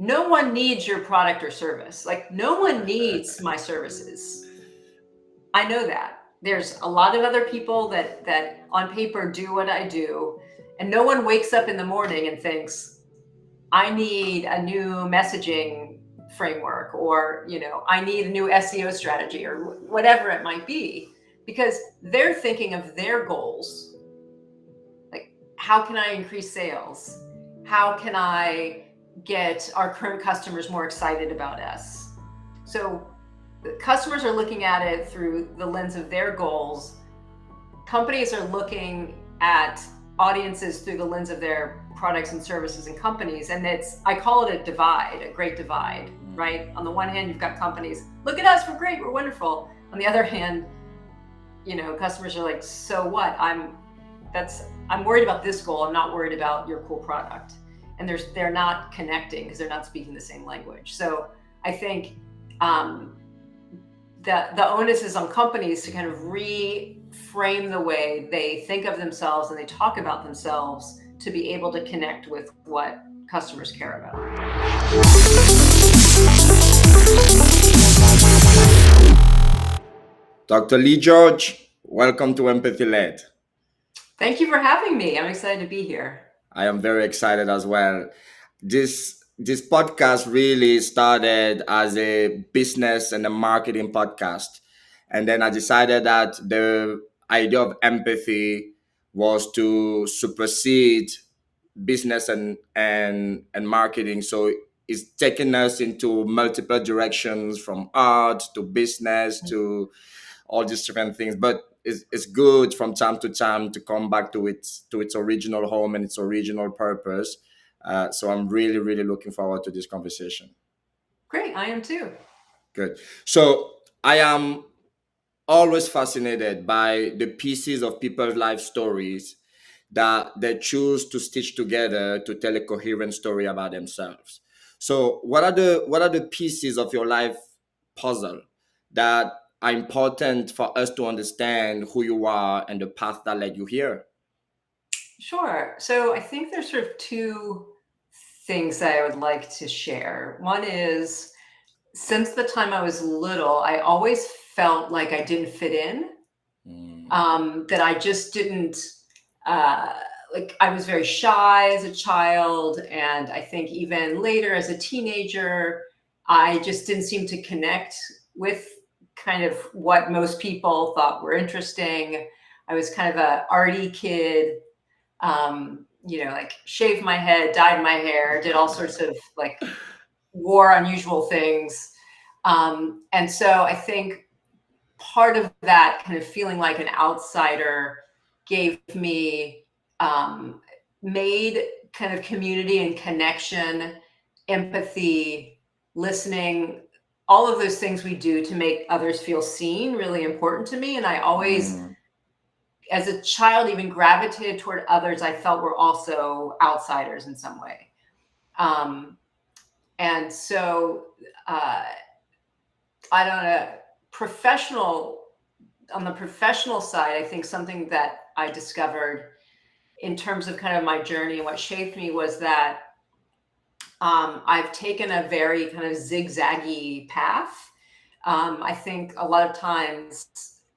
no one needs your product or service. Like, no one needs my services. I know that. There's a lot of other people that on paper do what I do, and no one wakes up in the morning and thinks, I need a new messaging framework, or, I need a new SEO strategy, or whatever it might be, because they're thinking of their goals. Like, how can I increase sales? How can I get our current customers more excited about us? So the customers are looking at it through the lens of their goals. Companies are looking at audiences through the lens of their products and services and companies. And I call it a great divide, right? On the one hand, you've got companies, look at us, we're great, we're wonderful. On the other hand, customers are like, so what? I'm worried about this goal. I'm not worried about your cool product. And they're not connecting because they're not speaking the same language. So I think the onus is on companies to kind of reframe the way they think of themselves and they talk about themselves to be able to connect with what customers care about. Dr. Leigh George, welcome to Empathy Led. Thank you for having me. I'm excited to be here. I am very excited as well. This podcast really started as a business and a marketing podcast. And then I decided that the idea of empathy was to supersede business and marketing. So it's taking us into multiple directions, from art to business to all these different things. But it's good from time to time to come back to its original home and its original purpose. So I'm really, really looking forward to this conversation. Great, I am too. Good. So I am always fascinated by the pieces of people's life stories that they choose to stitch together to tell a coherent story about themselves. So what are the pieces of your life puzzle that are important for us to understand who you are and the path that led you here? Sure. So I think there's sort of two things that I would like to share. One is, since the time I was little, I always felt like I didn't fit in, that I just didn't, like, I was very shy as a child. And I think even later as a teenager, I just didn't seem to connect with kind of what most people thought were interesting. I was kind of a arty kid, like shaved my head, dyed my hair, did all sorts of like wore unusual things. And so I think part of that kind of feeling like an outsider gave me, made kind of community and connection, empathy, listening, all of those things we do to make others feel seen really important to me. And I always, as a child, even gravitated toward others I felt were also outsiders in some way. And so I don't know, on the professional side, I think something that I discovered in terms of kind of my journey and what shaped me was that I've taken a very kind of zigzaggy path. I think a lot of times,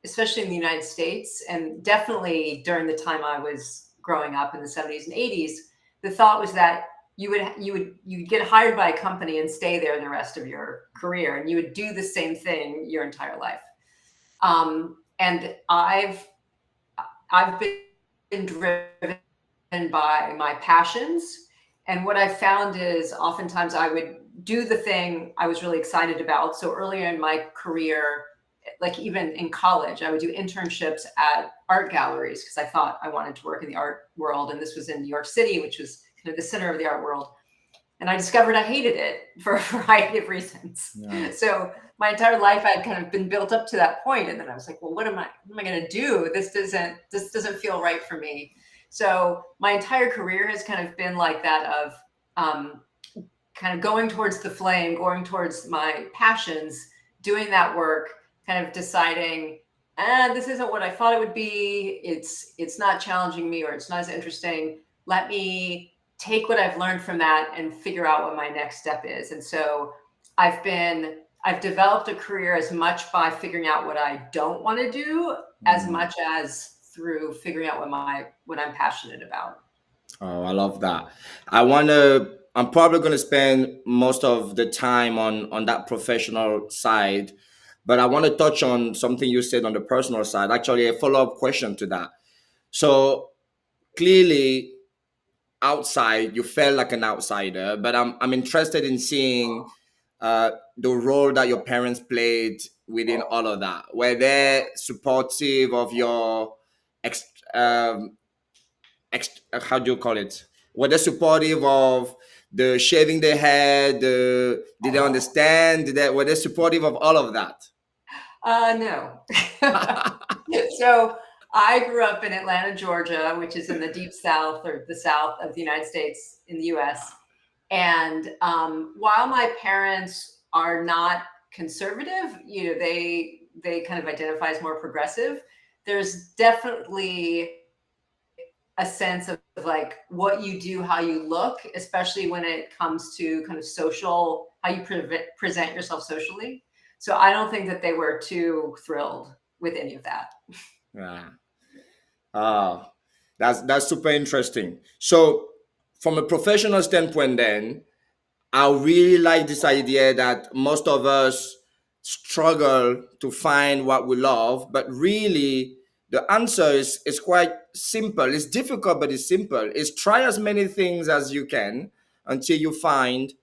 especially in the United States, and definitely during the time I was growing up in the 70s and 80s, the thought was that you'd get hired by a company and stay there the rest of your career, and you would do the same thing your entire life. And I've been driven by my passions. And what I found is oftentimes I would do the thing I was really excited about. So earlier in my career, like even in college, I would do internships at art galleries because I thought I wanted to work in the art world. And this was in New York City, which was kind of the center of the art world. And I discovered I hated it for a variety of reasons. Yeah. So my entire life I had kind of been built up to that point. And then I was like, well, what am I going to do? This doesn't feel right for me. So my entire career has kind of been like that of kind of going towards the flame, going towards my passions, doing that work, kind of deciding, this isn't what I thought it would be. It's not challenging me, or it's not as interesting. Let me take what I've learned from that and figure out what my next step is. And so I've developed a career as much by figuring out what I don't want to do as much as through figuring out what I'm passionate about. Oh, I love that. I'm probably gonna spend most of the time on that professional side, but I want to touch on something you said on the personal side. Actually, a follow-up question to that. So clearly outside you felt like an outsider, but I'm interested in seeing the role that your parents played within all of that. Were they supportive of your ex, um, how do you call it? Were they supportive of the shaving their head? Did they understand? Were they supportive of all of that? No. So I grew up in Atlanta, Georgia, which is in the deep South, or the South of the United States in the US. And while my parents are not conservative, they kind of identify as more progressive. There's definitely a sense of like what you do, how you look, especially when it comes to kind of social, how you present yourself socially. So I don't think that they were too thrilled with any of that. Yeah. Ah, that's super interesting. So, from a professional standpoint, then I really like this idea that most of us struggle to find what we love, but really the answer is quite simple. It's difficult, but it's simple. It's try as many things as you can until you find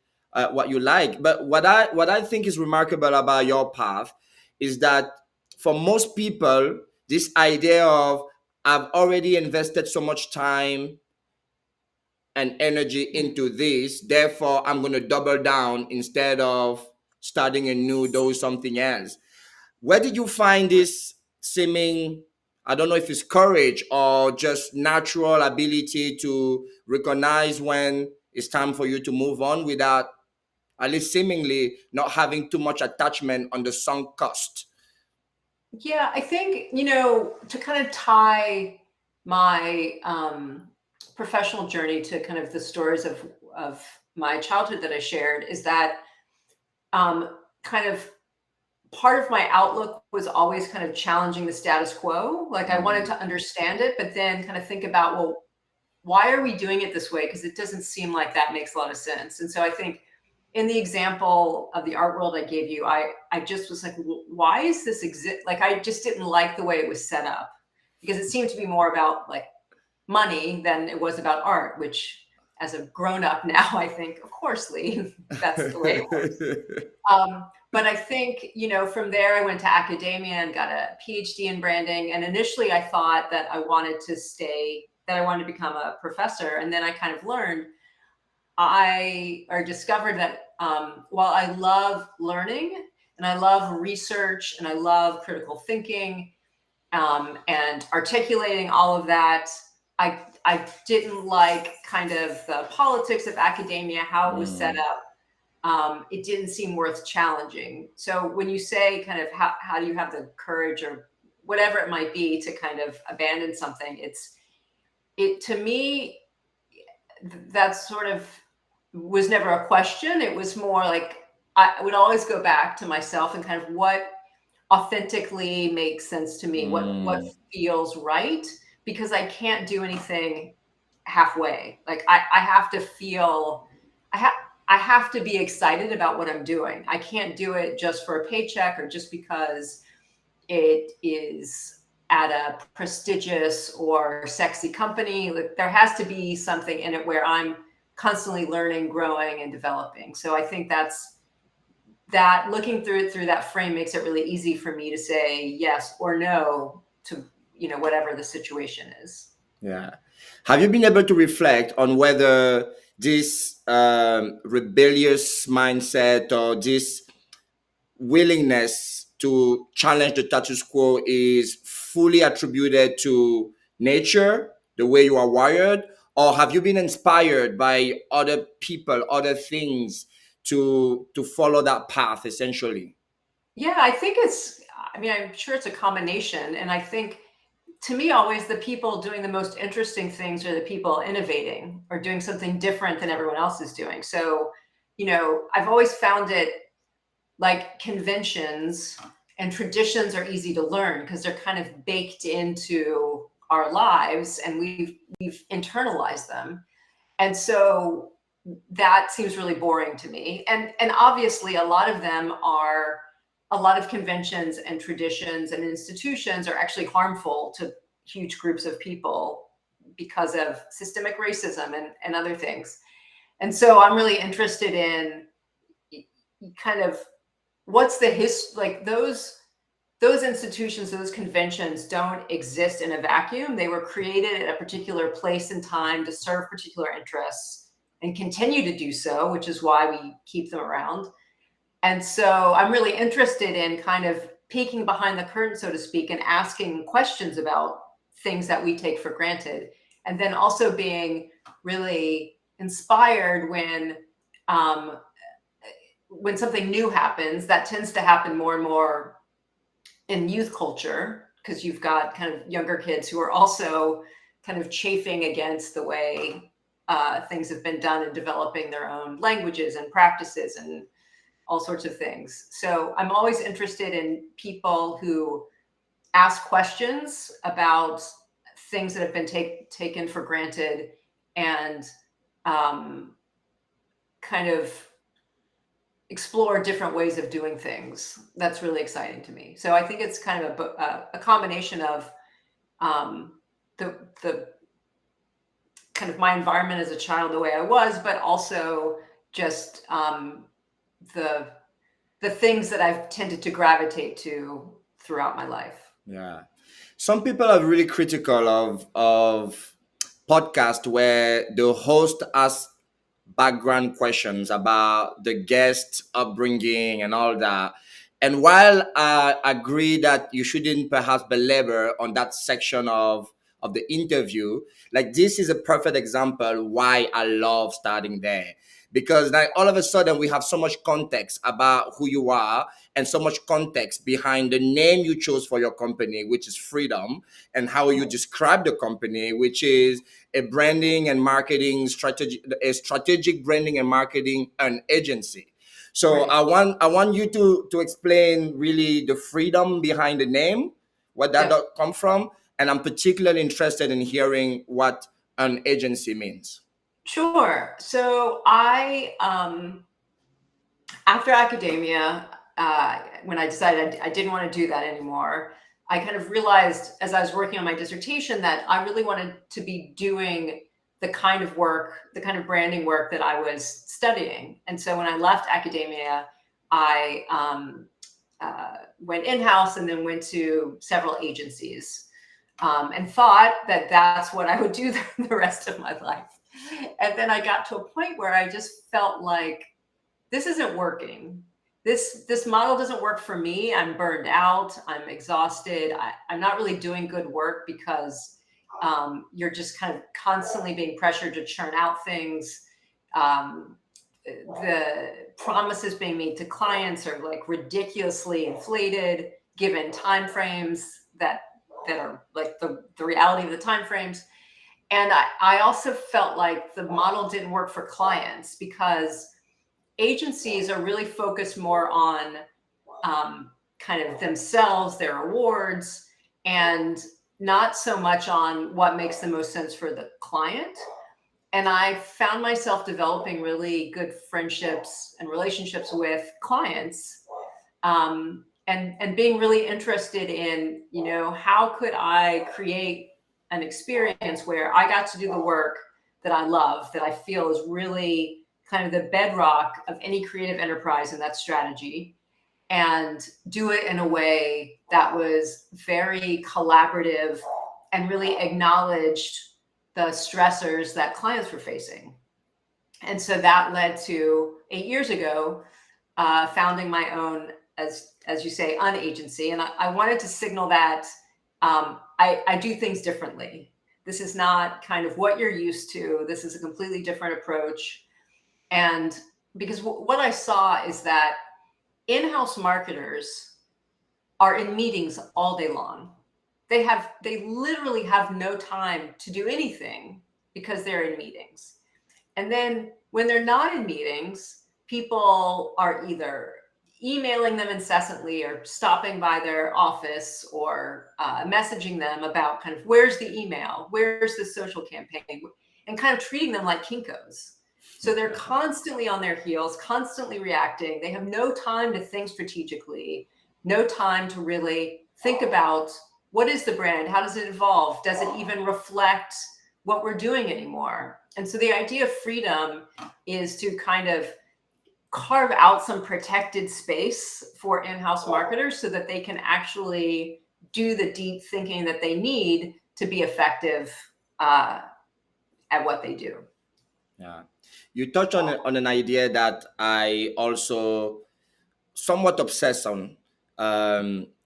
what you like. But what I think is remarkable about your path is that for most people, this idea of I've already invested so much time and energy into this, therefore I'm going to double down instead of starting anew, do something else. Where did you find this seeming, I don't know if it's courage or just natural ability to recognize when it's time for you to move on without at least seemingly not having too much attachment on the sunk cost? Yeah, I think, to kind of tie my professional journey to kind of the stories of my childhood that I shared is that kind of part of my outlook was always kind of challenging the status quo. Like I wanted to understand it, but then kind of think about, well, why are we doing it this way? Because it doesn't seem like that makes a lot of sense. And so I think in the example of the art world I gave you, I just was like, why is this exist? Like I just didn't like the way it was set up because it seemed to be more about like money than it was about art, which as a grown up now, I think, of course, Leigh, that's the way it works. But I think, from there, I went to academia and got a PhD in branding. And initially, I thought that I wanted to become a professor. And then I kind of learned, discovered that while I love learning and I love research and I love critical thinking and articulating all of that, I didn't like kind of the politics of academia, how it was set up. It didn't seem worth challenging. So when you say kind of how do you have the courage or whatever it might be to kind of abandon something, it to me, that sort of was never a question. It was more like I would always go back to myself and kind of what authentically makes sense to me, what feels right, because I can't do anything halfway. Like I have to feel I have to be excited about what I'm doing. I can't do it just for a paycheck or just because it is at a prestigious or sexy company. Like there has to be something in it where I'm constantly learning, growing, and developing. So I think that looking through it through that frame makes it really easy for me to say yes or no to whatever the situation is. Yeah. Have you been able to reflect on whether this rebellious mindset or this willingness to challenge the status quo is fully attributed to nature, the way you are wired, or have you been inspired by other people, other things to follow that path essentially? Yeah, I'm sure it's a combination. And I think to me, always the people doing the most interesting things are the people innovating or doing something different than everyone else is doing. So, I've always found it like conventions and traditions are easy to learn because they're kind of baked into our lives and we've internalized them. And so that seems really boring to me. And obviously a lot of conventions and traditions and institutions are actually harmful to huge groups of people because of systemic racism and other things. And so I'm really interested in kind of what's the like those institutions, those conventions don't exist in a vacuum. They were created at a particular place and time to serve particular interests and continue to do so, which is why we keep them around. And so I'm really interested in kind of peeking behind the curtain, so to speak, and asking questions about things that we take for granted. And then also being really inspired when something new happens. That tends to happen more and more in youth culture, because you've got kind of younger kids who are also kind of chafing against the way things have been done in developing their own languages and practices and all sorts of things. So I'm always interested in people who ask questions about things that have been taken for granted and kind of explore different ways of doing things. That's really exciting to me. So I think it's kind of a combination of the kind of my environment as a child, the way I was, but also just the things that I've tended to gravitate to throughout my life. Yeah. Some people are really critical of podcast where the host asks background questions about the guest upbringing and all that. And while I agree that you shouldn't perhaps belabor on that section of the interview, like this is a perfect example why I love starting there. Because now all of a sudden we have so much context about who you are and so much context behind the name you chose for your company, which is Freedom, and how you describe the company, which is a branding and marketing strategy, a strategic branding and marketing an agency. So Right. I want you to explain really the freedom behind the name, what that Yep. come from, and I'm particularly interested in hearing what an agency means. Sure. So I after academia, when I decided I didn't want to do that anymore, I kind of realized as I was working on my dissertation that I really wanted to be doing the kind of work, the kind of branding work that I was studying. And so when I left academia, I went in-house and then went to several agencies and thought that that's what I would do the rest of my life. And then I got to a point where I just felt like this isn't working. This model doesn't work for me. I'm burned out. I'm exhausted. I'm not really doing good work because you're just kind of constantly being pressured to churn out things. The promises being made to clients are like ridiculously inflated given timeframes that are like the reality of the timeframes. And I also felt like the model didn't work for clients because agencies are really focused more on kind of themselves, their awards, and not so much on what makes the most sense for the client. And I found myself developing really good friendships and relationships with clients, and being really interested in, how could I create an experience where I got to do the work that I love, that I feel is really kind of the bedrock of any creative enterprise, and that's strategy, and do it in a way that was very collaborative and really acknowledged the stressors that clients were facing. And so that led to 8 years ago, founding my own, as you say, unagency. And I wanted to signal that I do things differently. This is not kind of what you're used to. This is a completely different approach. And because what I saw is that in-house marketers are in meetings all day long. they literally have no time to do anything because they're in meetings. And then when they're not in meetings, people are either emailing them incessantly or stopping by their office or messaging them about kind of where's the email, where's the social campaign, and kind of treating them like Kinkos. So they're constantly on their heels, constantly reacting. They have no time to think strategically, no time to really think about what is the brand, how does it evolve, does it even reflect what we're doing anymore? And so the idea of freedom is to kind of carve out some protected space for in-house marketers so that they can actually do the deep thinking that they need to be effective at what they do. Yeah. You touch on an idea that I also somewhat obsess on,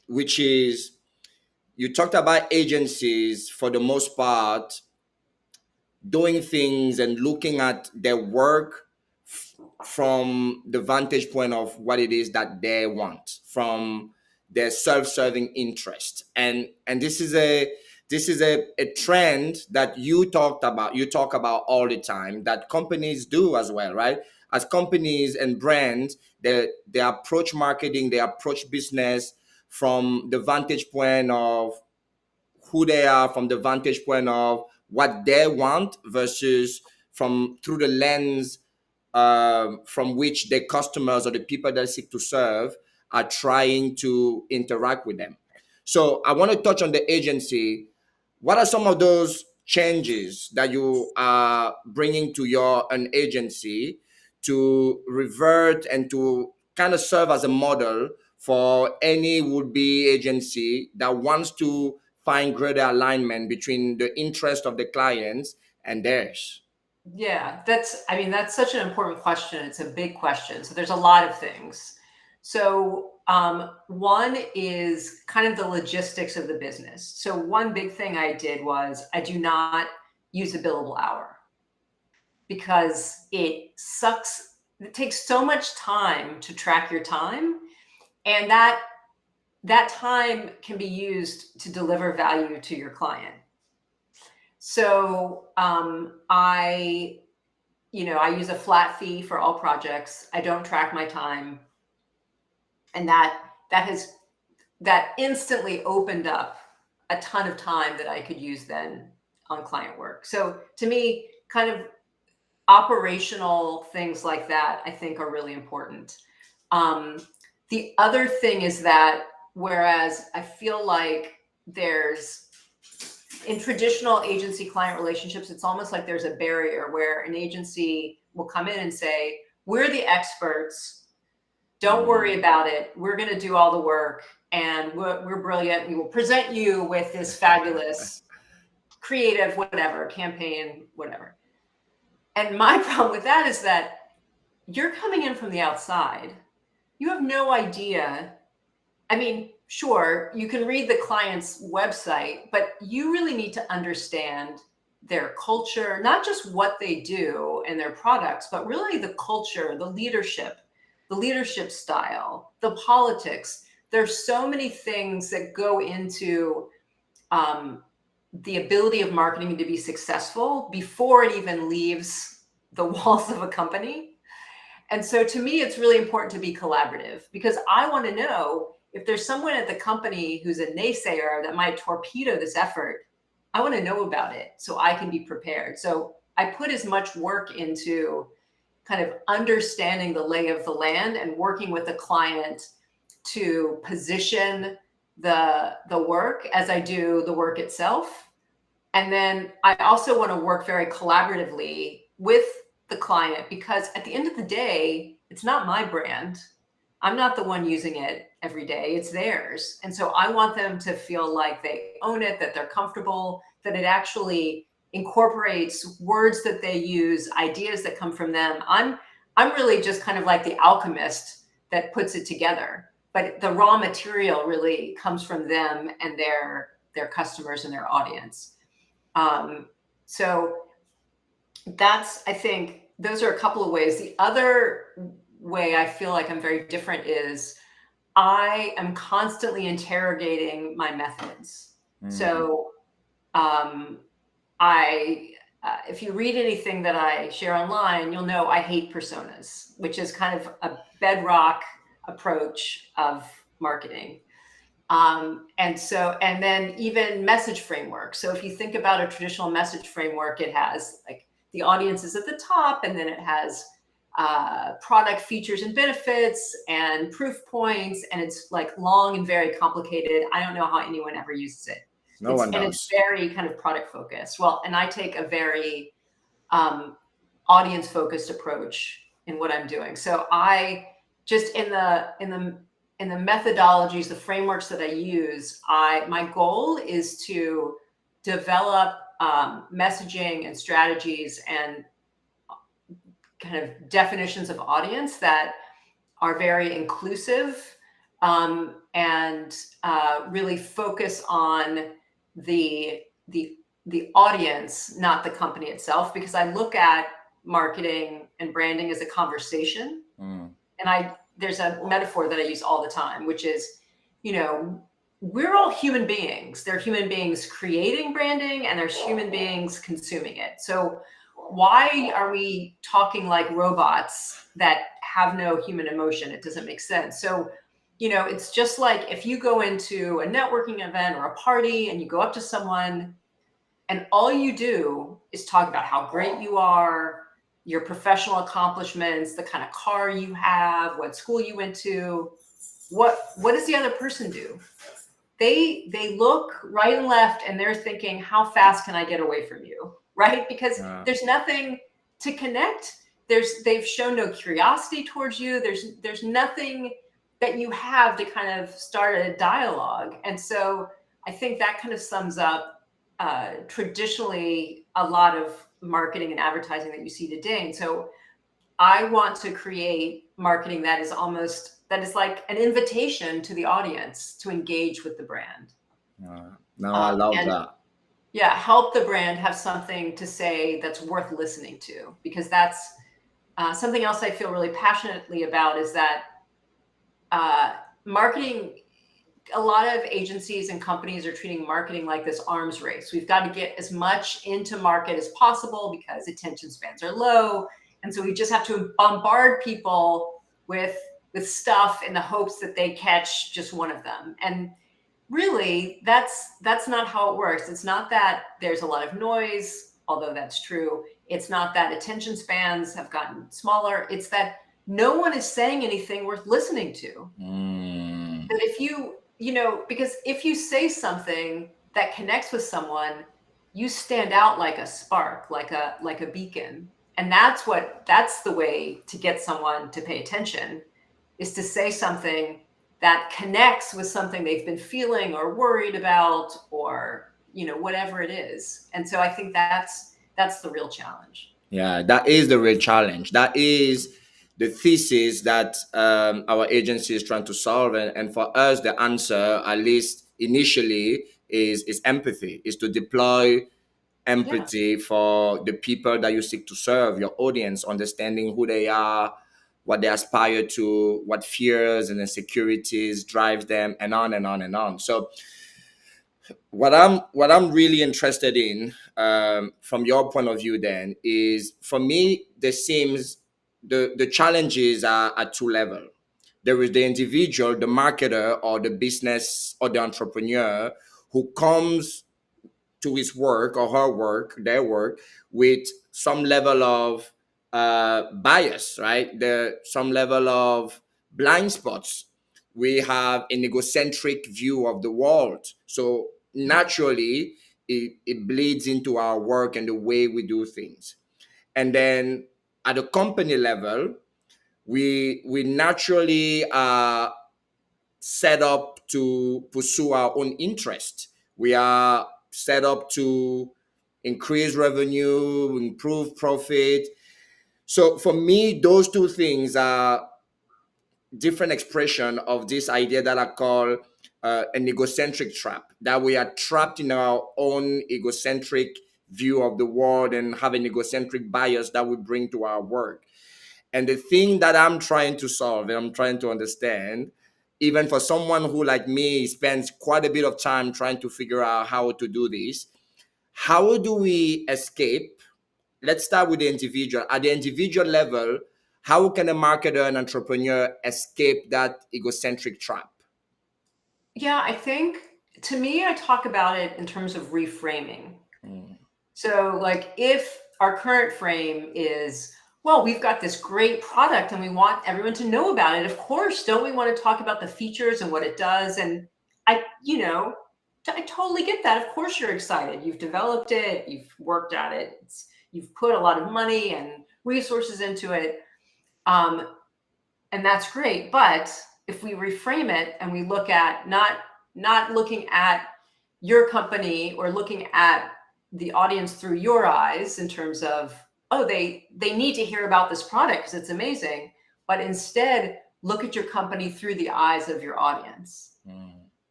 which is you talked about agencies for the most part doing things and looking at their work from the vantage point of what it is that they want from their self-serving interest, and this is a trend that you talk about all the time, that companies do as well, right? As companies and brands, they approach marketing, they approach business from the vantage point of who they are, from the vantage point of what they want versus from through the lens from which the customers or the people that seek to serve are trying to interact with them. So I want to touch on the agency. What are some of those changes that you are bringing to your an agency to revert and to kind of serve as a model for any would-be agency that wants to find greater alignment between the interest of the clients and theirs? Yeah, that's such an important question. It's a big question. So there's a lot of things. So one is kind of the logistics of the business. So one big thing I did was I do not use a billable hour because it sucks. It takes so much time to track your time, and that time can be used to deliver value to your client. So I use a flat fee for all projects. I don't track my time. And that instantly opened up a ton of time that I could use then on client work. So to me, kind of operational things like that, I think are really important. The other thing is that whereas I feel like in traditional agency client relationships, it's almost like there's a barrier where an agency will come in and say, we're the experts. Don't worry about it. We're going to do all the work and we're brilliant. We will present you with this fabulous creative, whatever, campaign, whatever. And my problem with that is that you're coming in from the outside. You have no idea. I mean, sure, you can read the client's website, but you really need to understand their culture, not just what they do and their products, but really the culture, the leadership style, the politics. There's so many things that go into the ability of marketing to be successful before it even leaves the walls of a company. And so to me, it's really important to be collaborative because I want to know if there's someone at the company who's a naysayer that might torpedo this effort. I want to know about it so I can be prepared. So I put as much work into kind of understanding the lay of the land and working with the client to position the work as I do the work itself. And then I also want to work very collaboratively with the client because at the end of the day, it's not my brand. I'm not the one using it every day. It's theirs. And so I want them to feel like they own it, that they're comfortable, that it actually incorporates words that they use, ideas that come from them. I'm really just kind of like the alchemist that puts it together. But the raw material really comes from them and their customers and their audience. So I think those are a couple of ways. The other way I feel like I'm very different is I am constantly interrogating my methods. So um, I, if you read anything that I share online, you'll know I hate personas, which is kind of a bedrock approach of marketing. And then even message framework. So if you think about a traditional message framework, it has like the audience is at the top, and then it has product features and benefits and proof points, and it's like long and very complicated. I don't know how anyone ever uses it. No one It's does. very kind of product focused. Well, and I take a very audience focused approach in what I'm doing. So I just in the methodologies, the frameworks that I use, my goal is to develop messaging and strategies and kind of definitions of audience that are very inclusive and really focus on the audience, not the company itself, because I look at marketing and branding as a conversation. And there's a metaphor that I use all the time, which is, we're all human beings. There are human beings creating branding and there's human beings consuming it. So why are we talking like robots that have no human emotion? It doesn't make sense. So, it's just like if you go into a networking event or a party and you go up to someone and all you do is talk about how great you are, your professional accomplishments, the kind of car you have, what school you went to, what does the other person do? They look right and left and they're thinking, how fast can I get away from you? Right? Because there's nothing to connect. They've shown no curiosity towards you. There's nothing that you have to kind of start a dialogue. And so I think that kind of sums up traditionally a lot of marketing and advertising that you see today. And so I want to create marketing that is like an invitation to the audience to engage with the brand. No, I love that. Yeah, help the brand have something to say that's worth listening to, because that's something else I feel really passionately about is that marketing, a lot of agencies and companies are treating marketing like this arms race. We've got to get as much into market as possible because attention spans are low. And so we just have to bombard people with stuff in the hopes that they catch just one of them. And really, that's not how it works. It's not that there's a lot of noise, although that's true. It's not that attention spans have gotten smaller. It's that no one is saying anything worth listening to. That if because if you say something that connects with someone, you stand out like a spark, like a beacon. And that's the way to get someone to pay attention, is to say something that connects with something they've been feeling or worried about, or whatever it is. And so I think that's the real challenge. Yeah, that is the real challenge. That is the thesis that our agency is trying to solve. And for us, the answer, at least initially, is empathy, is to deploy empathy for the people that you seek to serve, your audience, understanding who they are, what they aspire to, what fears and insecurities drives them, and on and on and on. So what I'm really interested in, from your point of view, then, is, for me, there seems the challenges are at two levels. There is the individual, the marketer, or the business, or the entrepreneur, who comes to his work or her work, their work, with some level of bias, right? Some level of blind spots. We have an egocentric view of the world. So naturally, it bleeds into our work and the way we do things. And then at the company level, we naturally are set up to pursue our own interest. We are set up to increase revenue, improve profit. So for me, those two things are different expression of this idea that I call an egocentric trap, that we are trapped in our own egocentric view of the world and have an egocentric bias that we bring to our work. And the thing that I'm trying to solve and I'm trying to understand even for someone who, like me, spends quite a bit of time trying to figure out how to do this, how do we escape? Let's start with the individual. At the individual level, how can a marketer and entrepreneur escape that egocentric trap? Yeah, I think to me, I talk about it in terms of reframing. Mm. So, like, if our current frame is, well, we've got this great product and we want everyone to know about it. Of course, don't we want to talk about the features and what it does? And I totally get that. Of course, you're excited. You've developed it, you've worked at it, you've put a lot of money and resources into it. Um, and that's great. But if we reframe it and we look at not looking at your company or looking at the audience through your eyes in terms of, oh, they need to hear about this product because it's amazing, but instead look at your company through the eyes of your audience.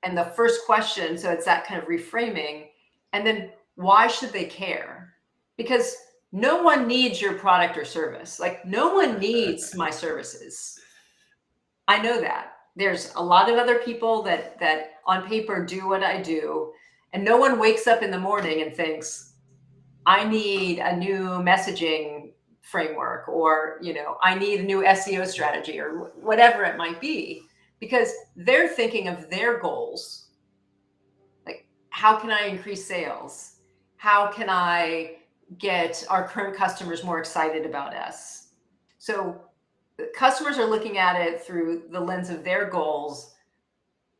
And the first question, so it's that kind of reframing, and then why should they care? Because no one needs your product or service. Like, no one needs my services. I know that. There's a lot of other people that on paper do what I do, and no one wakes up in the morning and thinks, I need a new messaging framework, or I need a new SEO strategy, or whatever it might be, because they're thinking of their goals. Like, how can I increase sales? How can I get our current customers more excited about us? So customers are looking at it through the lens of their goals.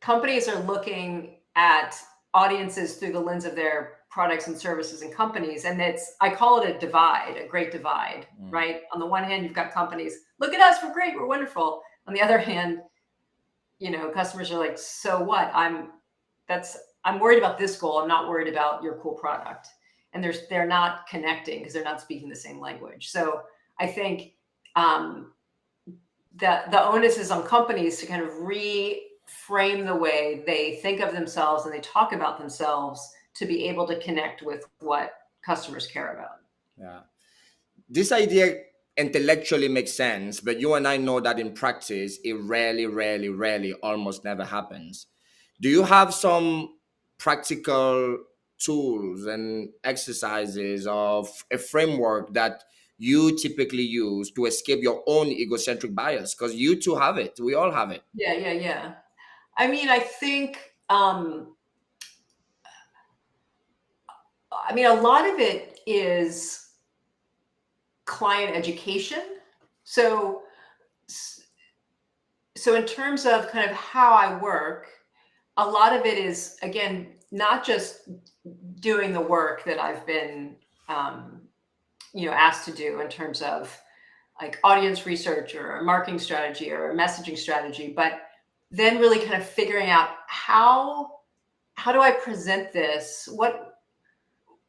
Companies are looking at audiences through the lens of their products and services and companies. And I call it a divide, a great divide, right? On the one hand, you've got companies, look at us, we're great, we're wonderful. On the other hand, customers are like, so what? I'm worried about this goal. I'm not worried about your cool product. And they're not connecting because they're not speaking the same language. So I think the onus is on companies to kind of reframe the way they think of themselves and they talk about themselves to be able to connect with what customers care about. Yeah. This idea intellectually makes sense, but you and I know that in practice, it rarely, almost never happens. Do you have some practical tools and exercises of a framework that you typically use to escape your own egocentric bias? Because you too have it. We all have it. Yeah. I mean, I think, a lot of it is client education. So in terms of kind of how I work, a lot of it is, again, not just doing the work that I've been, asked to do in terms of like audience research or a marketing strategy or a messaging strategy, but then really kind of figuring out how do I present this?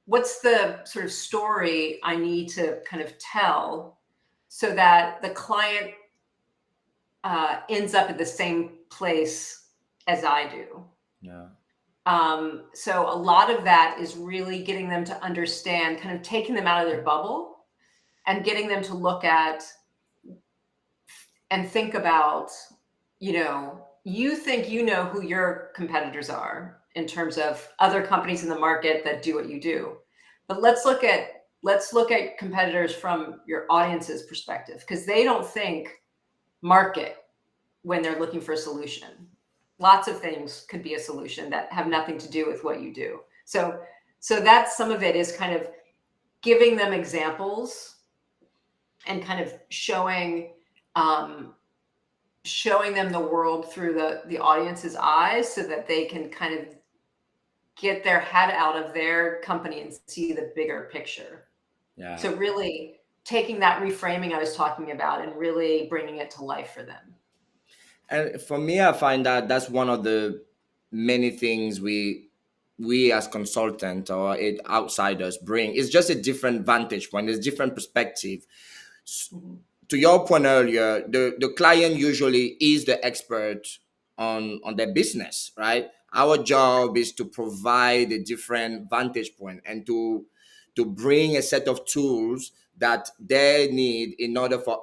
What's the sort of story I need to kind of tell so that the client ends up at the same place as I do. Yeah. So a lot of that is really getting them to understand, kind of taking them out of their bubble and getting them to look at and think about, you think you know who your competitors are in terms of other companies in the market that do what you do. But let's look at competitors from your audience's perspective, because they don't think market when they're looking for a solution. Lots of things could be a solution that have nothing to do with what you do. So that's some of it, is kind of giving them examples and kind of showing them the world through the audience's eyes, so that they can kind of get their head out of their company and see the bigger picture. Yeah. So really taking that reframing I was talking about and really bringing it to life for them. And for me, I find that that's one of the many things we as consultants or outsiders bring. It's just a different vantage point. It's different perspective. Mm-hmm. To your point earlier, the client usually is the expert on their business, right? Our job is to provide a different vantage point and to bring a set of tools that they need in order for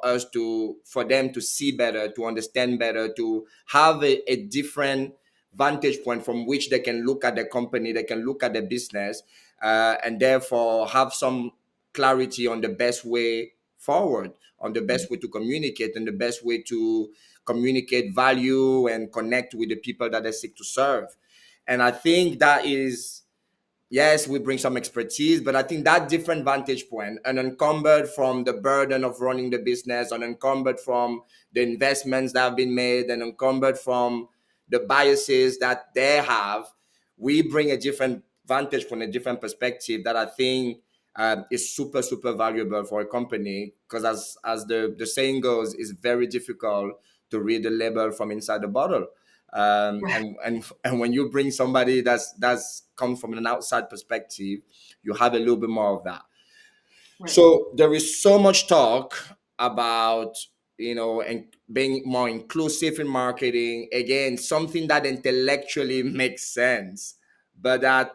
them to see better, to understand better, to have a different vantage point from which they can look at the company, they can look at the business, and therefore have some clarity on the best way forward, on the best way to communicate, and the best way to communicate value and connect with the people that they seek to serve. And I think that is, yes, we bring some expertise, but I think that different vantage point, unencumbered from the burden of running the business, unencumbered from the investments that have been made, and unencumbered from the biases that they have, we bring a different vantage point, a different perspective that I think is super, super valuable for a company. Because as the saying goes, it's very difficult to read the label from inside the bottle. And when you bring somebody that's come from an outside perspective, you have a little bit more of that. Right. So there is so much talk about, and being more inclusive in marketing. Again, something that intellectually makes sense, but that,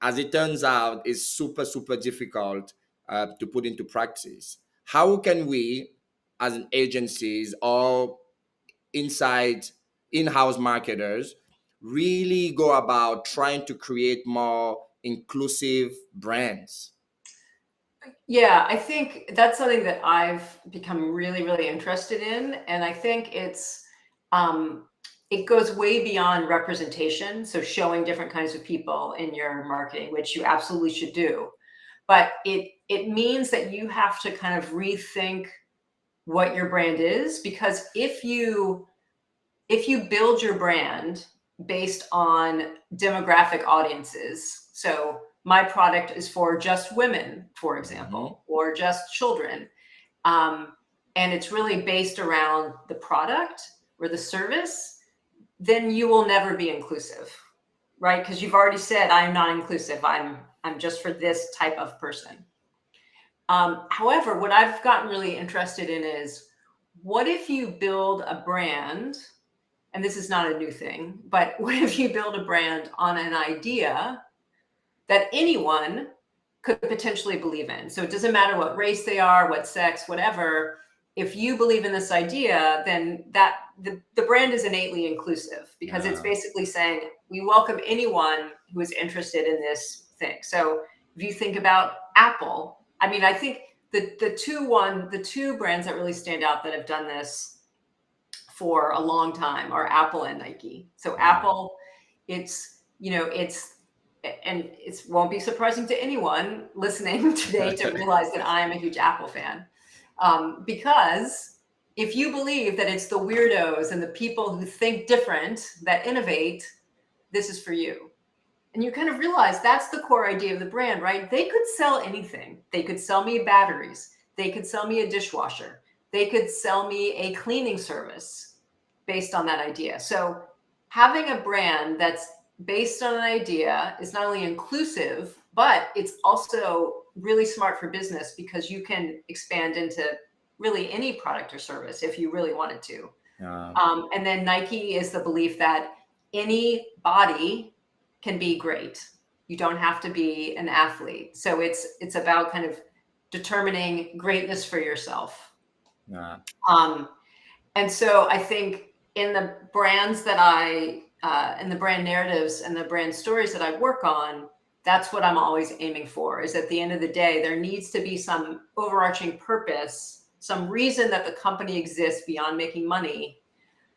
as it turns out, is super, super difficult to put into practice. How can we, as an agencies or inside in-house marketers, really go about trying to create more inclusive brands? Yeah, I think that's something that I've become really, really interested in. And I think it goes way beyond representation. So showing different kinds of people in your marketing, which you absolutely should do. But it means that you have to kind of rethink what your brand is, because if you build your brand based on demographic audiences, so my product is for just women, for example, or just children, and it's really based around the product or the service, then you will never be inclusive, right? Because you've already said, I'm not inclusive. I'm just for this type of person. However, what I've gotten really interested in is, what if you build a brand, and this is not a new thing, but what if you build a brand on an idea that anyone could potentially believe in? So it doesn't matter what race they are, what sex, whatever. If you believe in this idea, then that the brand is innately inclusive, because it's basically saying we welcome anyone who is interested in this thing. So if you think about Apple, I mean, I think the two brands that really stand out that have done this for a long time are Apple and Nike. So Apple, and it won't be surprising to anyone listening today to realize that I'm a huge Apple fan. Because if you believe that it's the weirdos and the people who think different that innovate, this is for you. And you kind of realize that's the core idea of the brand, right? They could sell anything. They could sell me batteries. They could sell me a dishwasher. They could sell me a cleaning service based on that idea. So having a brand that's based on an idea is not only inclusive, but it's also really smart for business, because you can expand into really any product or service if you really wanted to. And then Nike is the belief that any body can be great. You don't have to be an athlete. So it's about kind of determining greatness for yourself. And so I think in the brands that in the brand narratives and the brand stories that I work on, that's what I'm always aiming for, is at the end of the day, there needs to be some overarching purpose, some reason that the company exists beyond making money,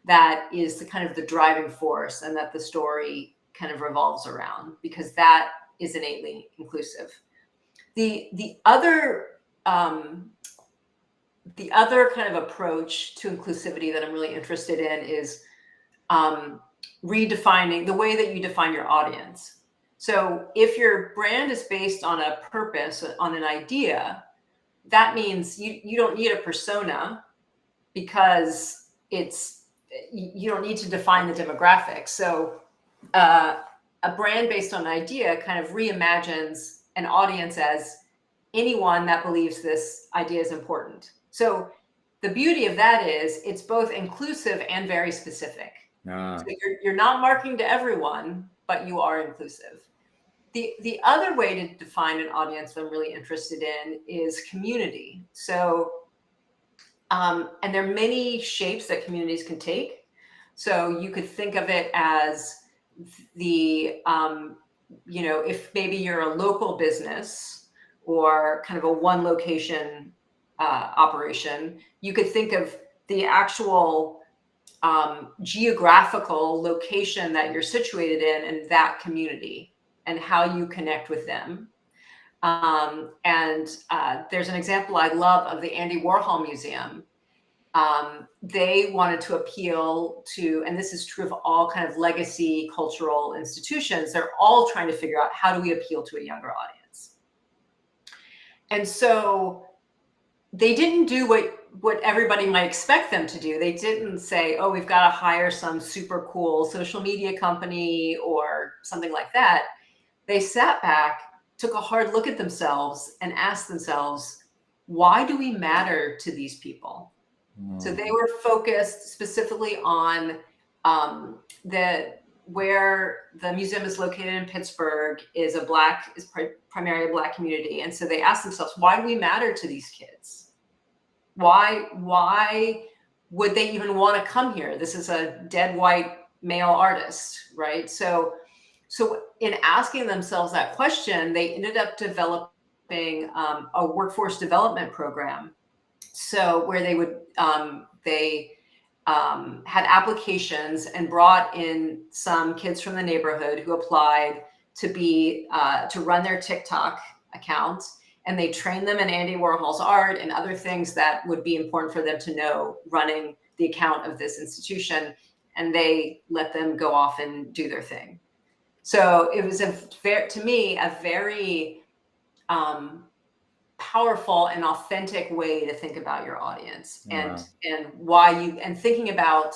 that is the kind of the driving force, and that the story kind of revolves around, because that is innately inclusive. The other kind of approach to inclusivity that I'm really interested in is redefining the way that you define your audience. So if your brand is based on a purpose, on an idea, that means you don't need a persona, because you don't need to define the demographics. So a brand based on an idea kind of reimagines an audience as anyone that believes this idea is important. So the beauty of that is it's both inclusive and very specific. So you're not marketing to everyone, but you are inclusive. The other way to define an audience that I'm really interested in is community. So, and there are many shapes that communities can take. So you could think of it as the, if maybe you're a local business or kind of a one location operation, you could think of the actual geographical location that you're situated in and that community and how you connect with them. There's an example I love of the Andy Warhol Museum. They wanted to appeal to, and this is true of all kind of legacy cultural institutions, they're all trying to figure out how do we appeal to a younger audience. And so they didn't do what everybody might expect them to do. They didn't say, oh, we've got to hire some super cool social media company or something like that. They sat back, took a hard look at themselves and asked themselves, why do we matter to these people? So they were focused specifically on where the museum is located in Pittsburgh is primarily a Black community. And so they asked themselves, why do we matter to these kids? Why would they even want to come here? This is a dead white male artist, right? So in asking themselves that question, they ended up developing a workforce development program. So where they would had applications and brought in some kids from the neighborhood who applied to run their TikTok account, and they trained them in Andy Warhol's art and other things that would be important for them to know running the account of this institution, and they let them go off and do their thing. So it was to me a very powerful and authentic way to think about your audience and thinking about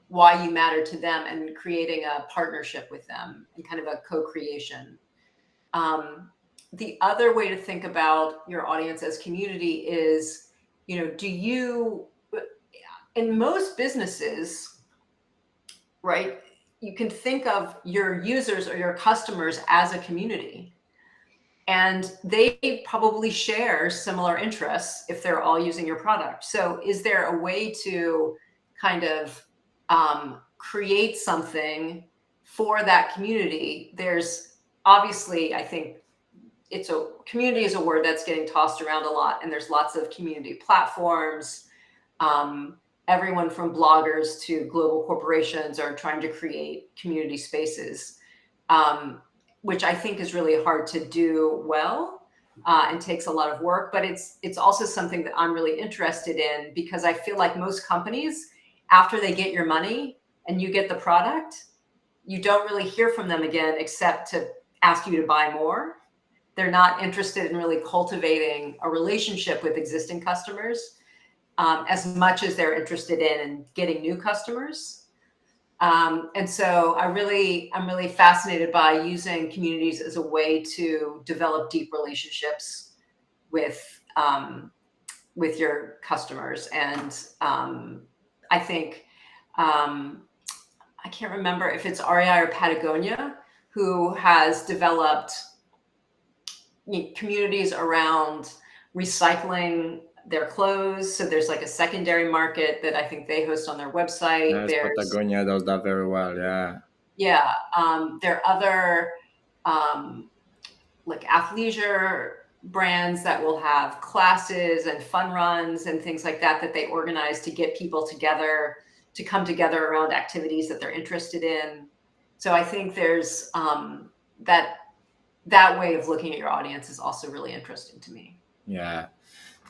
why you matter to them and creating a partnership with them and kind of a co-creation. The other way to think about your audience as community is, in most businesses, right, you can think of your users or your customers as a community. And they probably share similar interests if they're all using your product. So is there a way to kind of create something for that community? There's obviously, I think community is a word that's getting tossed around a lot, and there's lots of community platforms. Everyone from bloggers to global corporations are trying to create community spaces. Which I think is really hard to do well and takes a lot of work, but it's also something that I'm really interested in because I feel like most companies, after they get your money and you get the product, you don't really hear from them again except to ask you to buy more. They're not interested in really cultivating a relationship with existing customers as much as they're interested in getting new customers. And so I'm really fascinated by using communities as a way to develop deep relationships with your customers. And I think I can't remember if it's REI or Patagonia who has developed communities around recycling their clothes. So there's like a secondary market that I think they host on their website. Yes, Patagonia does that very well. Yeah. Yeah. There are other like athleisure brands that will have classes and fun runs and things like that they organize to get people together, to come together around activities that they're interested in. So I think there's that way of looking at your audience is also really interesting to me. Yeah.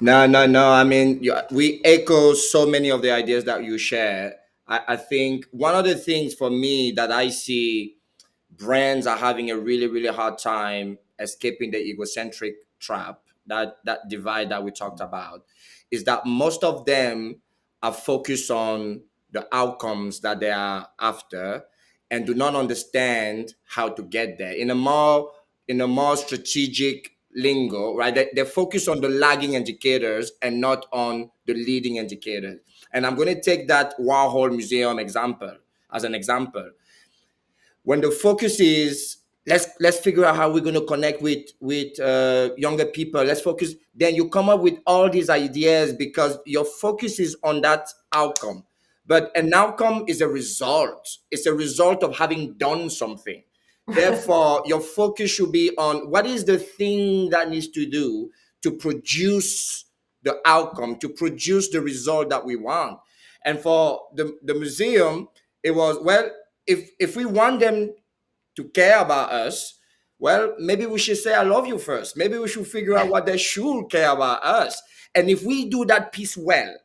No. I mean, we echo so many of the ideas that you share. I think one of the things for me that I see brands are having a really, really hard time escaping the egocentric trap, that divide that we talked about, is that most of them are focused on the outcomes that they are after and do not understand how to get there in a more strategic lingo, right? They focus on the lagging indicators and not on the leading indicators. And I'm going to take that Warhol Museum example as an example. When the focus is let's figure out how we're going to connect with younger people. Let's focus. Then you come up with all these ideas because your focus is on that outcome. But an outcome is a result. It's a result of having done something. Therefore, your focus should be on what is the thing that needs to do to produce the outcome, to produce the result that we want. And for the museum, it was, well, if we want them to care about us, well, maybe we should say I love you first. Maybe we should figure out what they should care about us. And if we do that piece well,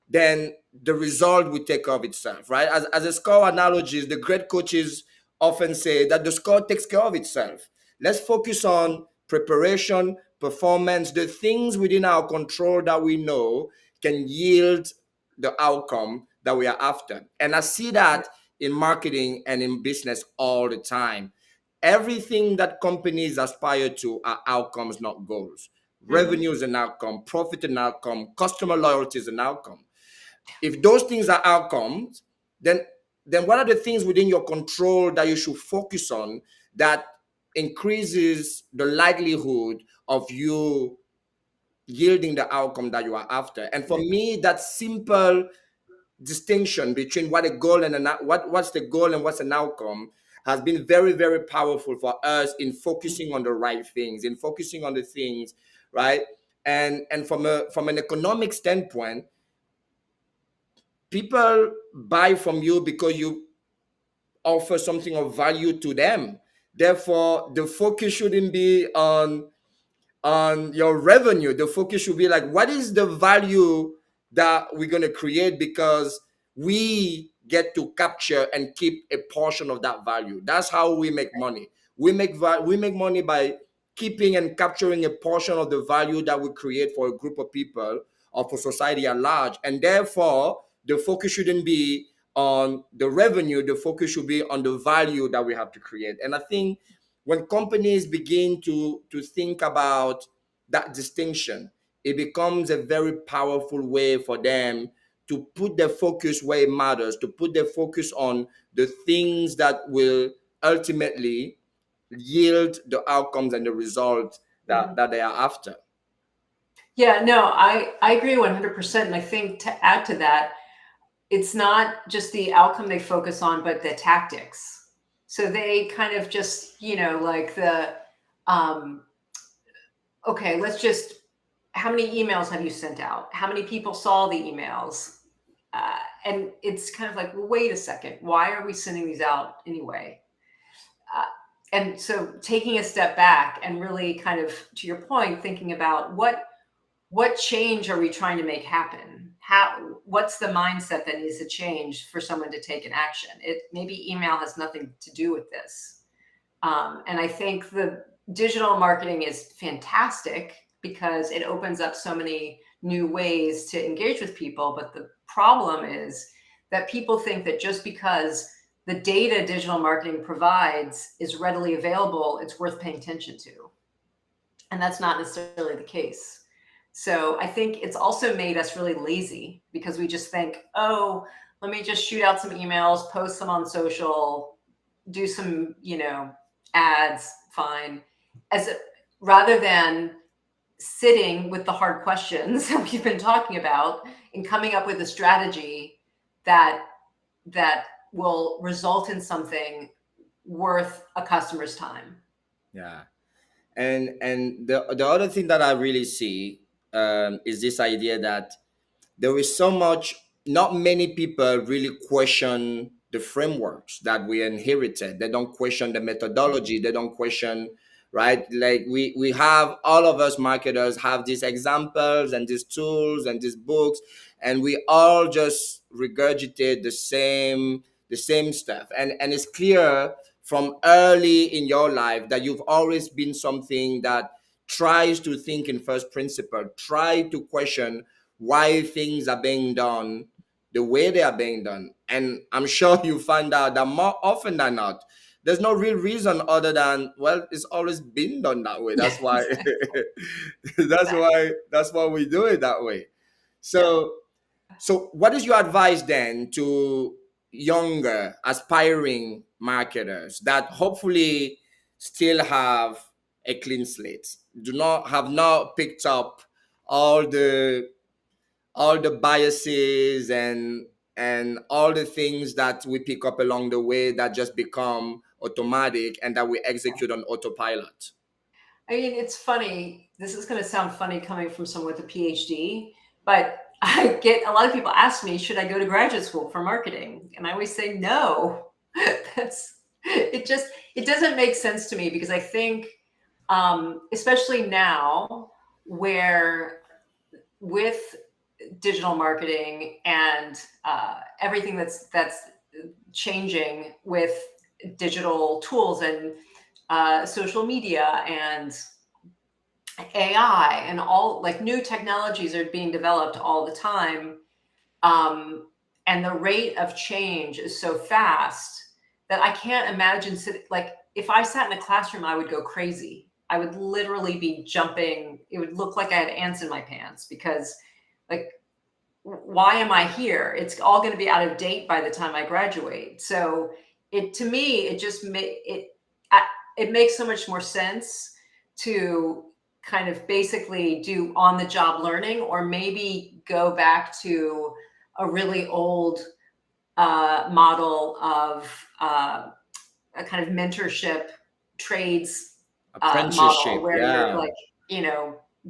then the result will take care of itself, right? As a score analogies, the great coaches often say that the score takes care of itself. Let's focus on preparation, performance, the things within our control that we know can yield the outcome that we are after. And I see that in marketing and in business all the time. Everything that companies aspire to are outcomes, not goals. Mhm. Revenue is an outcome, profit an outcome, customer loyalty is an outcome. If those things are outcomes, then what are the things within your control that you should focus on that increases the likelihood of you yielding the outcome that you are after? And for me, that simple distinction between what a goal and what's the goal and what's an outcome has been very, very powerful for us in focusing on the right things, in focusing on the things, right? And from an economic standpoint, people buy from you because you offer something of value to them. Therefore, the focus shouldn't be on your revenue. The focus should be like, what is the value that we're going to create, because we get to capture and keep a portion of that value. That's how we make money. We make money by keeping and capturing a portion of the value that we create for a group of people or for society at large. And therefore, the focus shouldn't be on the revenue. The focus should be on the value that we have to create. And I think when companies begin to think about that distinction, it becomes a very powerful way for them to put their focus where it matters, to put their focus on the things that will ultimately yield the outcomes and the results Mhm. that they are after. Yeah, no, I agree 100%. And I think to add to that, it's not just the outcome they focus on, but the tactics. So they kind of just, like um, okay, let's just, how many emails have you sent out? How many people saw the emails? And it's kind of like, well, wait a second, why are we sending these out anyway? Uh, and so taking a step back and really kind of, to your point, thinking about what change are we trying to make happen? What's the mindset that needs to change for someone to take an action? It maybe email has nothing to do with this. And I think the digital marketing is fantastic because it opens up so many new ways to engage with people. But the problem is that people think that just because the data digital marketing provides is readily available, it's worth paying attention to. And that's not necessarily the case. So I think it's also made us really lazy because we just think, oh, let me just shoot out some emails, post them on social, do some, ads, fine. As a, rather than sitting with the hard questions that we've been talking about and coming up with a strategy that that will result in something worth a customer's time. Yeah. And the other thing that I really see is this idea that there is so much, not many people really question the frameworks that we inherited. They don't question the methodology. They don't question, right? Like we have, all of us marketers have these examples and these tools and these books, and we all just regurgitate the same stuff. And it's clear from early in your life that you've always been something that tries to think in first principle, try to question why things are being done the way they are being done. And I'm sure you find out that more often than not, there's no real reason other than, well, it's always been done that way. That's why Exactly. that's why we do it that way. Yep. So what is your advice then to younger aspiring marketers that hopefully still have a clean slate, do not have not picked up all the biases and all the things that we pick up along the way that just become automatic and that we execute on autopilot. I mean, it's funny. This is going to sound funny coming from someone with a PhD, but I get a lot of people ask me, should I go to graduate school for marketing? And I always say no. It doesn't make sense to me, because I think, especially now, where with digital marketing and everything that's changing with digital tools and social media and AI and all, like, new technologies are being developed all the time. And the rate of change is so fast that I can't imagine like, if I sat in a classroom, I would go crazy. I would literally be jumping. It would look like I had ants in my pants, because, like, why am I here? It's all going to be out of date by the time I graduate. So to me, it makes so much more sense to kind of basically do on the job learning, or maybe go back to a really old model of a kind of mentorship trades Apprenticeship, model, where you're, yeah. like,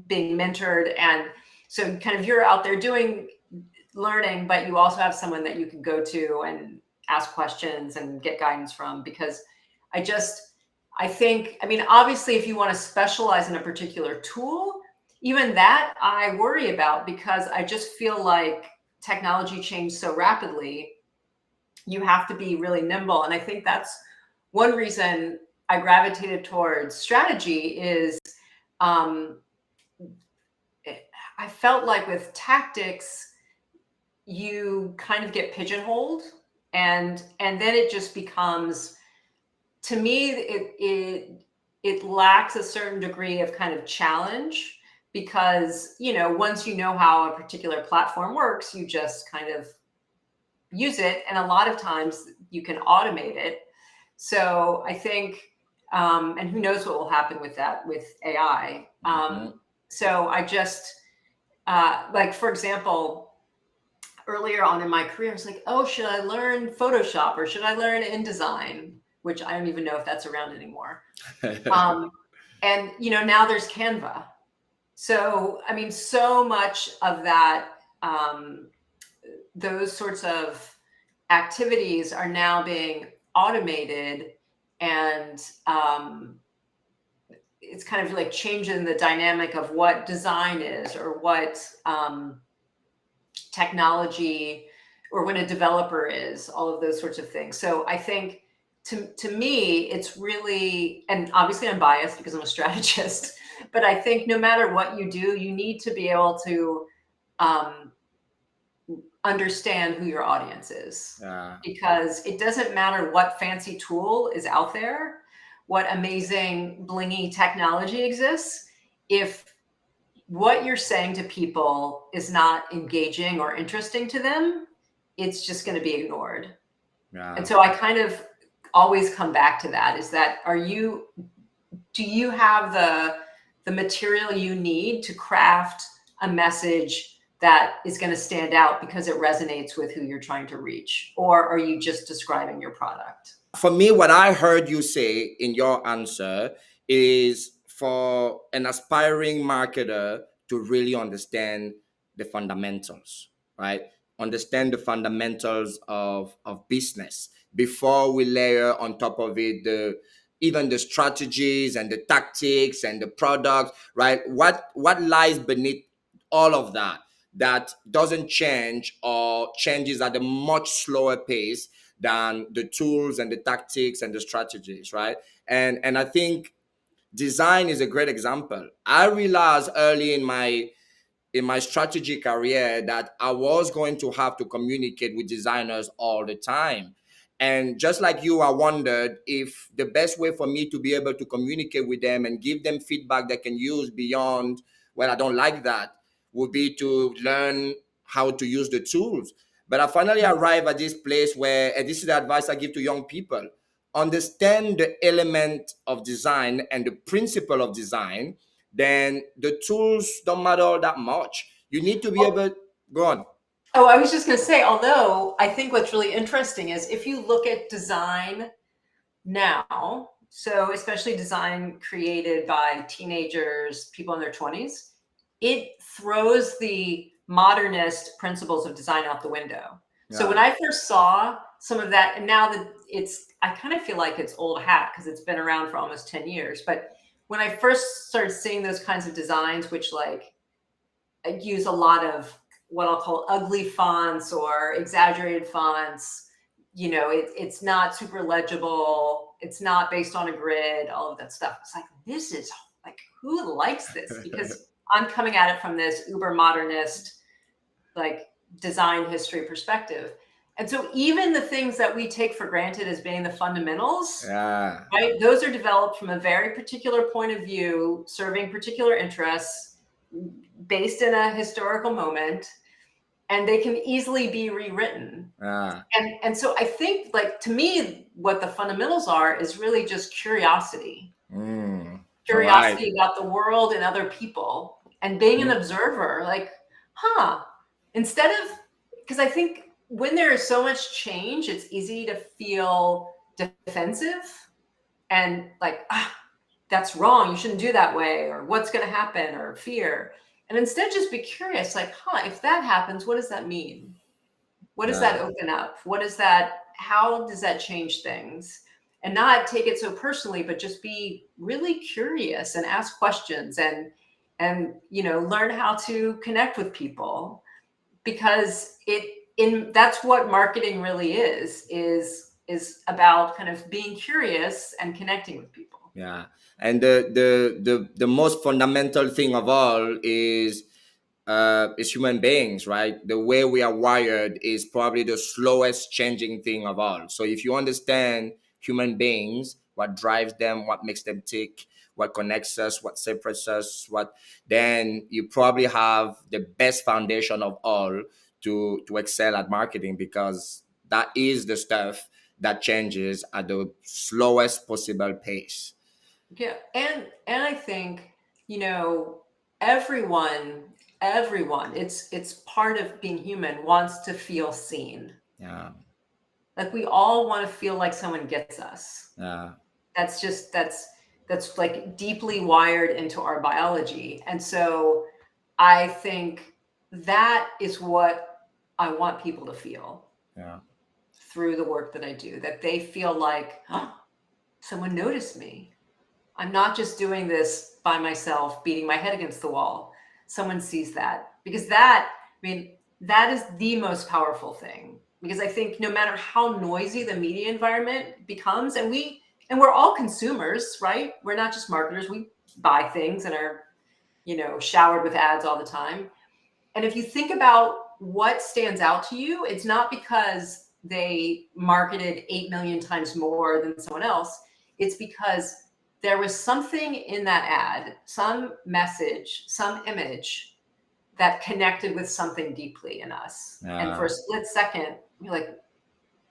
being mentored. And so kind of you're out there doing learning, but you also have someone that you can go to and ask questions and get guidance from. Because I think, I mean, obviously, if you want to specialize in a particular tool, even that I worry about, because I just feel like technology changed so rapidly. You have to be really nimble. And I think that's one reason I gravitated towards strategy is I felt like with tactics, you kind of get pigeonholed, and then it just becomes, to me, it lacks a certain degree of kind of challenge, because, once you know how a particular platform works, you just kind of use it, and a lot of times you can automate it. So I think, and who knows what will happen with that with AI. So I just, like, for example, earlier on in my career, I was like, oh, should I learn Photoshop or should I learn InDesign? Which I don't even know if that's around anymore. And, now there's Canva. So, I mean, so much of that, those sorts of activities are now being automated, and it's kind of like changing the dynamic of what design is, or what technology, or when a developer is, all of those sorts of things. So I think, to me, it's really, and obviously I'm biased because I'm a strategist, but I think no matter what you do, you need to be able to understand who your audience is. Because it doesn't matter what fancy tool is out there, what amazing blingy technology exists, if what you're saying to people is not engaging or interesting to them, it's just going to be ignored. And so I kind of always come back to that, is that, do you have the material you need to craft a message that is going to stand out because it resonates with who you're trying to reach? Or are you just describing your product? For me, what I heard you say in your answer is, for an aspiring marketer to really understand the fundamentals, right? Understand the fundamentals of business before we layer on top of it even the strategies and the tactics and the products, right? What lies beneath all of that doesn't change, or changes at a much slower pace than the tools and the tactics and the strategies, right? And I think design is a great example. I realized early in my strategy career that I was going to have to communicate with designers all the time. And just like you, I wondered if the best way for me to be able to communicate with them and give them feedback they can use beyond, well, I don't like that, would be to learn how to use the tools. But I finally arrived at this place where, and this is the advice I give to young people, understand the element of design and the principle of design, then the tools don't matter all that much. You need to be able, go on. Oh, I was just going to say, although I think what's really interesting is if you look at design now, so especially design created by teenagers, people in their 20s, it throws the modernist principles of design out the window. So when I first saw some of that, and now that I kind of feel like it's old hat because it's been around for almost 10 years. But when I first started seeing those kinds of designs, which like use a lot of what I'll call ugly fonts or exaggerated fonts, it's not super legible. It's not based on a grid, all of that stuff. It's like, this is like, who likes this? Because I'm coming at it from this uber modernist, like design history perspective. And so even the things that we take for granted as being the fundamentals, right? Those are developed from a very particular point of view, serving particular interests, based in a historical moment, and they can easily be rewritten. And so I think, like, to me, what the fundamentals are is really just curiosity. Curiosity about the world and other people, and being an observer, like, instead of, because I think when there is so much change, it's easy to feel defensive and like, that's wrong, you shouldn't do that way, or what's going to happen, or fear. And instead just be curious, like, if that happens, what does that mean? What does that open up? How does that change things? And not take it so personally, but just be really curious and ask questions and learn how to connect with people, because that's what marketing really is about kind of being curious and connecting with people. Yeah. And the most fundamental thing of all is human beings, right? The way we are wired is probably the slowest changing thing of all. So if you understand human beings, what drives them, what makes them tick, what connects us, what separates us, then you probably have the best foundation of all to excel at marketing, because that is the stuff that changes at the slowest possible pace. Yeah, and I think, everyone, it's part of being human, wants to feel seen. Yeah. Like, we all want to feel like someone gets us. Yeah. That's like deeply wired into our biology. And so I think that is what I want people to feel. Yeah. Through the work that I do, that they feel like, someone noticed me. I'm not just doing this by myself, beating my head against the wall. Someone sees that, because that is the most powerful thing. Because I think no matter how noisy the media environment becomes, and we're all consumers, right? We're not just marketers. We buy things and are, showered with ads all the time. And if you think about what stands out to you, it's not because they marketed 8 million times more than someone else. It's because there was something in that ad, some message, some image that connected with something deeply in us. And for a split second, you're like,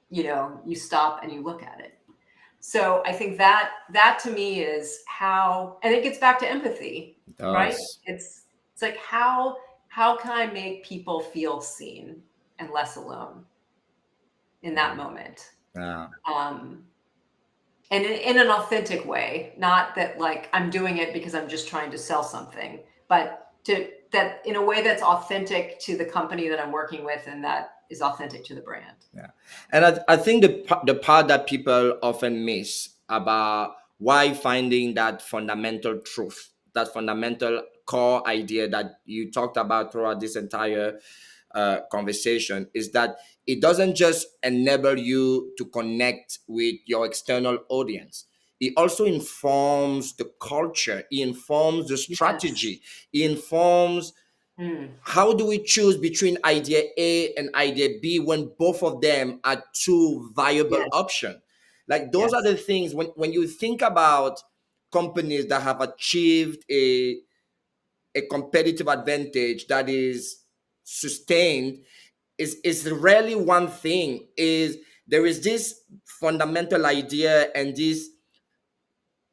you stop and you look at it. So I think that to me is how, and it gets back to empathy, right? It's like, how can I make people feel seen and less alone in that moment? And in an authentic way, not that like I'm doing it because I'm just trying to sell something, but that in a way that's authentic to the company that I'm working with, and that is authentic to the brand. Yeah. And I think the part that people often miss about why finding that fundamental truth, that fundamental core idea that you talked about throughout this entire conversation, is that it doesn't just enable you to connect with your external audience. It also informs the culture. It informs the strategy. It informs how do we choose between idea A and idea B when both of them are two viable options? Like, those are the things when you think about companies that have achieved a competitive advantage that is sustained, is rarely one thing. Is there is this fundamental idea and this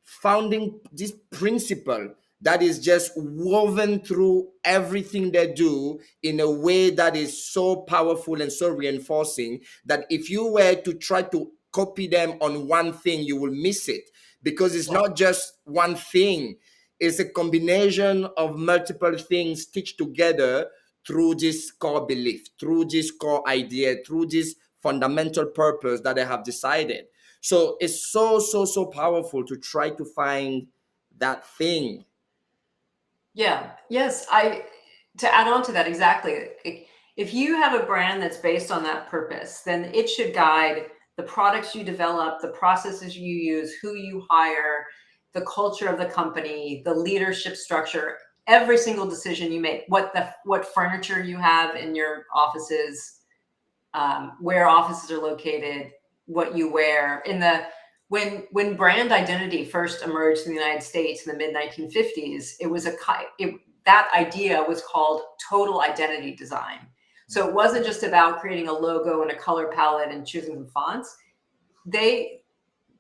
founding, this principle that is just woven through everything they do in a way that is so powerful and so reinforcing that if you were to try to copy them on one thing, you will miss it, because it's Yeah. not just one thing, it's a combination of multiple things stitched together through this core belief, through this core idea, through this fundamental purpose that they have decided. So it's so powerful to try to find that thing. Yeah. Yes. To add on to that, exactly. If you have a brand that's based on that purpose, then it should guide the products you develop, the processes you use, who you hire, the culture of the company, the leadership structure, every single decision you make, what furniture you have in your offices, where offices are located, what you wear. When brand identity first emerged in the United States in the mid 1950s, that idea was called total identity design. So it wasn't just about creating a logo and a color palette and choosing some fonts.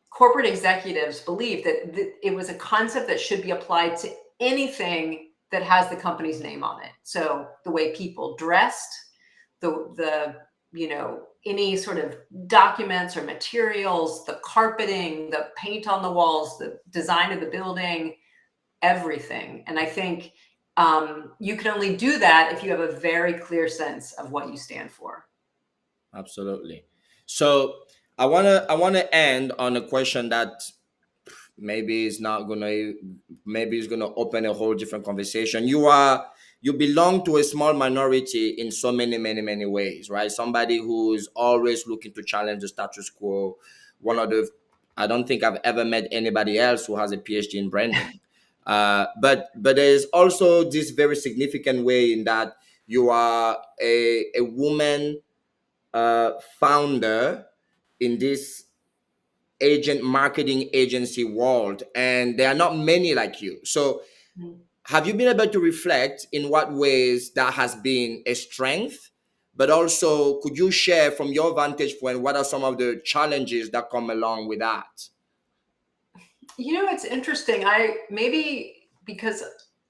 Corporate executives believed that it was a concept that should be applied to anything that has the company's name on it. So the way people dressed, the any sort of documents or materials, the carpeting, the paint on the walls, the design of the building, everything. And I think you can only do that if you have a very clear sense of what you stand for. Absolutely. So I wanna end on a question that maybe it's not gonna maybe it's gonna open a whole different conversation. You belong to a small minority in so many ways, right? Somebody who is always looking to challenge the status quo. One of the I don't think I've ever met anybody else who has a PhD in branding. But there's also this very significant way in that you are a woman founder in this agent marketing agency world, and there are not many like you. So have you been able to reflect in what ways that has been a strength, but also could you share from your vantage point what are some of the challenges that come along with that? It's interesting. I maybe because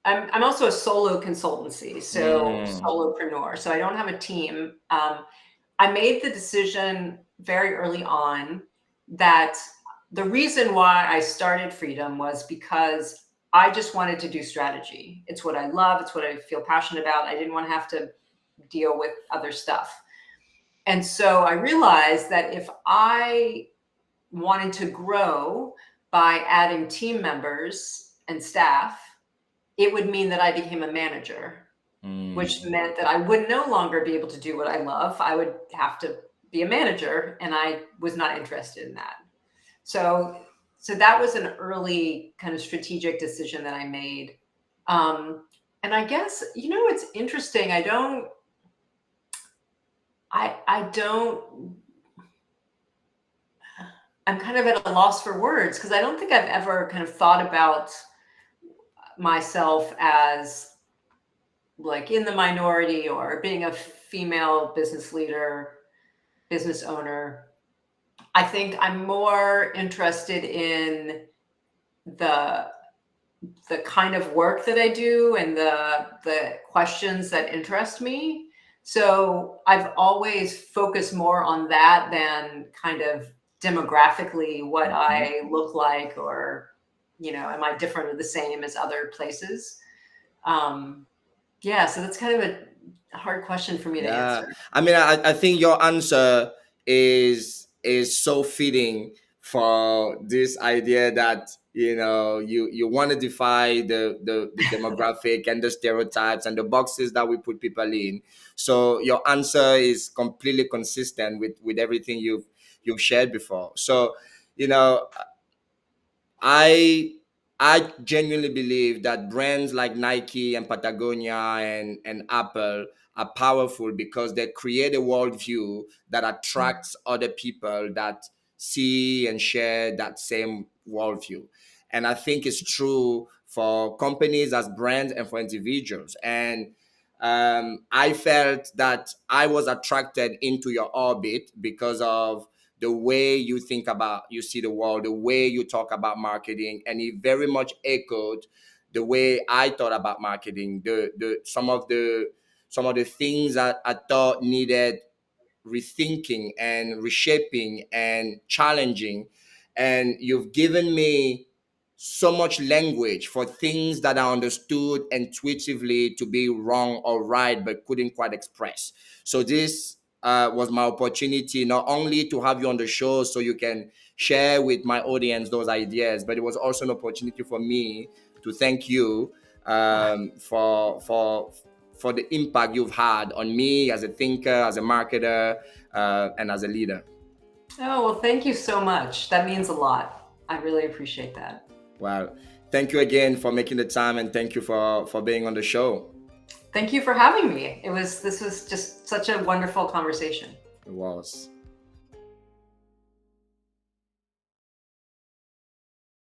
I'm also a solo consultancy, so Mm, solopreneur. So I don't have a team. I made the decision very early on that the reason why I started Freedom was because I just wanted to do strategy. It's what I love. It's what I feel passionate about. I didn't want to have to deal with other stuff. And so I realized that if I wanted to grow by adding team members and staff, it would mean that I became a manager, which mm, meant that I would no longer be able to do what I love. I would have to be a manager, and I was not interested in that. So, so that was an early kind of strategic decision that I made. And I guess, it's interesting. I don't, I'm kind of at a loss for words because I don't think I've ever kind of thought about myself as like in the minority or being a female business leader, business owner. I think I'm more interested in the the kind of work that I do and the questions that interest me. So I've always focused more on that than kind of demographically what mhm. I look like, or am I different or the same as other places? Um, yeah, so that's kind of a hard question for me to Yeah, answer. I mean, I think your answer is so fitting for this idea that you want to defy the demographic and the stereotypes and the boxes that we put people in. So your answer is completely consistent with everything you've shared before. So you know I I genuinely believe that brands like Nike and Patagonia and Apple are powerful because they create a worldview that attracts other people that see and share that same worldview. And I think it's true for companies as brands and for individuals. And I felt that I was attracted into your orbit because of the way you you see the world, the way you talk about marketing, and it very much echoed the way I thought about marketing. Some of the things that I thought needed rethinking and reshaping and challenging. And you've given me so much language for things that I understood intuitively to be wrong or right, but couldn't quite express. So this was my opportunity not only to have you on the show so you can share with my audience those ideas, but it was also an opportunity for me to thank you for the impact you've had on me as a thinker, as a marketer, and as a leader. Oh, well, thank you so much. That means a lot. I really appreciate that. Well, thank you again for making the time, and thank you for being on the show. Thank you for having me. This was just such a wonderful conversation. It was.